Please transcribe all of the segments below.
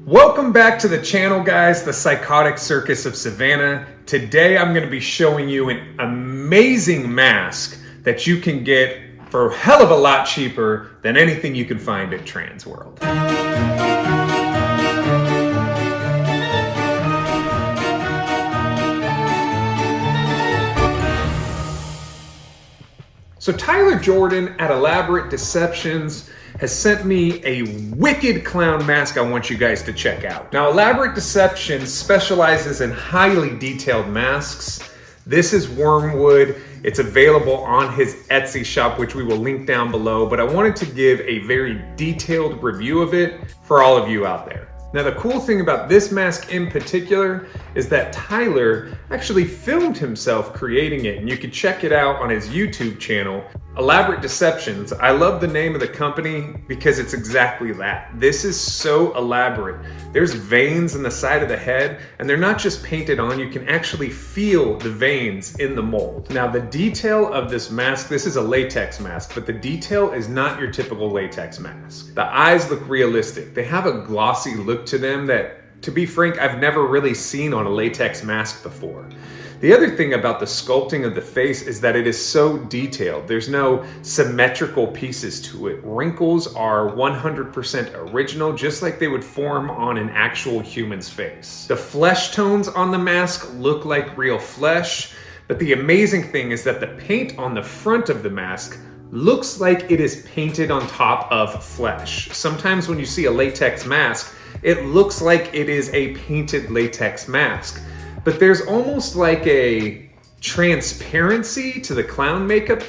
Welcome back to the channel, guys, the Psychotic Circus of Savannah. Today I'm going to be showing you an amazing mask that you can get for a hell of a lot cheaper than anything you can find at Transworld. So Tyler Jordan at Elaborate Deceptions has sent me a wicked clown mask I want you guys to check out. Now, Elaborate Deceptions specializes in highly detailed masks. This is Wormwood. It's available on his Etsy shop, which we will link down below, but I wanted to give a very detailed review of it for all of you out there. Now, the cool thing about this mask in particular is that Tyler actually filmed himself creating it, and you can check it out on his YouTube channel, Elaborate Deceptions. I love the name of the company because it's exactly that. This is so elaborate. There's veins in the side of the head, and they're not just painted on, you can actually feel the veins in the mold. Now, the detail of this mask, this is a latex mask, but the detail is not your typical latex mask. The eyes look realistic. They have a glossy look to them that, to be frank, I've never really seen on a latex mask before. The other thing about the sculpting of the face is that it is so detailed. There's no symmetrical pieces to it. Wrinkles are 100% original, just like they would form on an actual human's face. The flesh tones on the mask look like real flesh, but the amazing thing is that the paint on the front of the mask looks like it is painted on top of flesh. Sometimes when you see a latex mask, it looks like it is a painted latex mask. But there's almost like a transparency to the clown makeup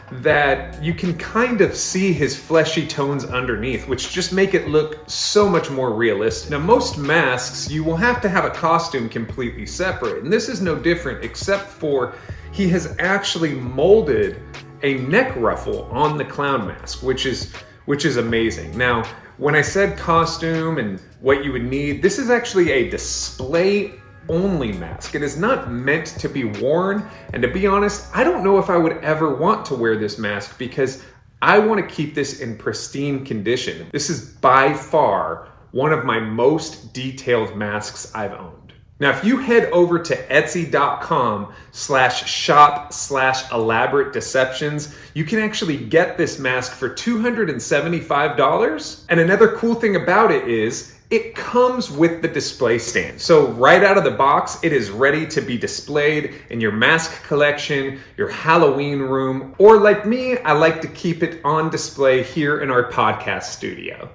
that you can kind of see his fleshy tones underneath, which just make it look so much more realistic. Now, most masks, you will have to have a costume completely separate, and this is no different, except for he has actually molded a neck ruffle on the clown mask, which is amazing. Now, when I said costume and what you would need, this is actually a display only mask. It is not meant to be worn, and to be honest, I don't know if I would ever want to wear this mask because I want to keep this in pristine condition. This is by far one of my most detailed masks I've owned. Now, if you head over to etsy.com/shop/elaborate deceptions, you can actually get this mask for $275. And another cool thing about it is it comes with the display stand. So right out of the box, it is ready to be displayed in your mask collection, your Halloween room, or like me, I like to keep it on display here in our podcast studio.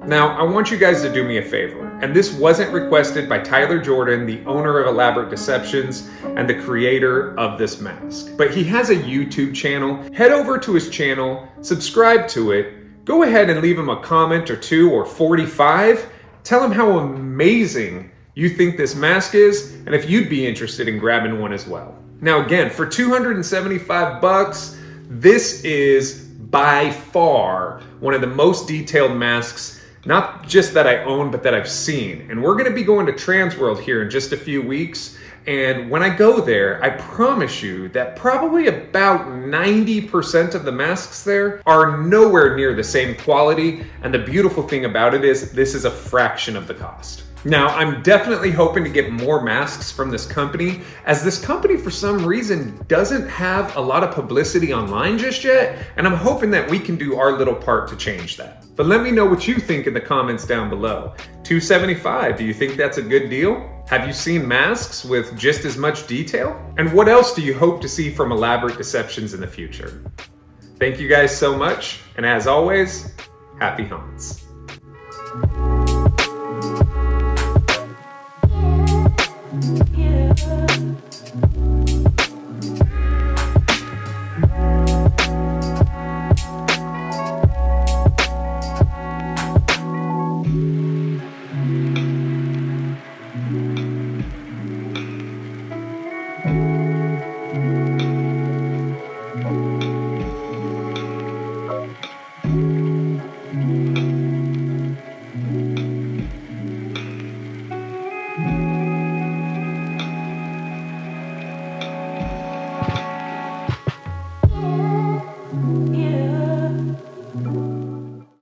Now, I want you guys to do me a favor, and this wasn't requested by Tyler Jordan, the owner of Elaborate Deceptions and the creator of this mask, but he has a YouTube channel. Head over to his channel, subscribe to it, go ahead and leave him a comment or 2 or 45. Tell him how amazing you think this mask is, and if you'd be interested in grabbing one as well. Now, again, for $275, this is by far one of the most detailed masks, not just that I own, but that I've seen. And we're gonna be going to Transworld here in just a few weeks. And when I go there, I promise you that probably about 90% of the masks there are nowhere near the same quality. And the beautiful thing about it is this is a fraction of the cost. Now, I'm definitely hoping to get more masks from this company, as this company for some reason doesn't have a lot of publicity online just yet, and I'm hoping that we can do our little part to change that. But let me know what you think in the comments down below. $275, do you think that's a good deal? Have you seen masks with just as much detail? And what else do you hope to see from Elaborate Deceptions in the future? Thank you guys so much, and as always, happy haunts. you.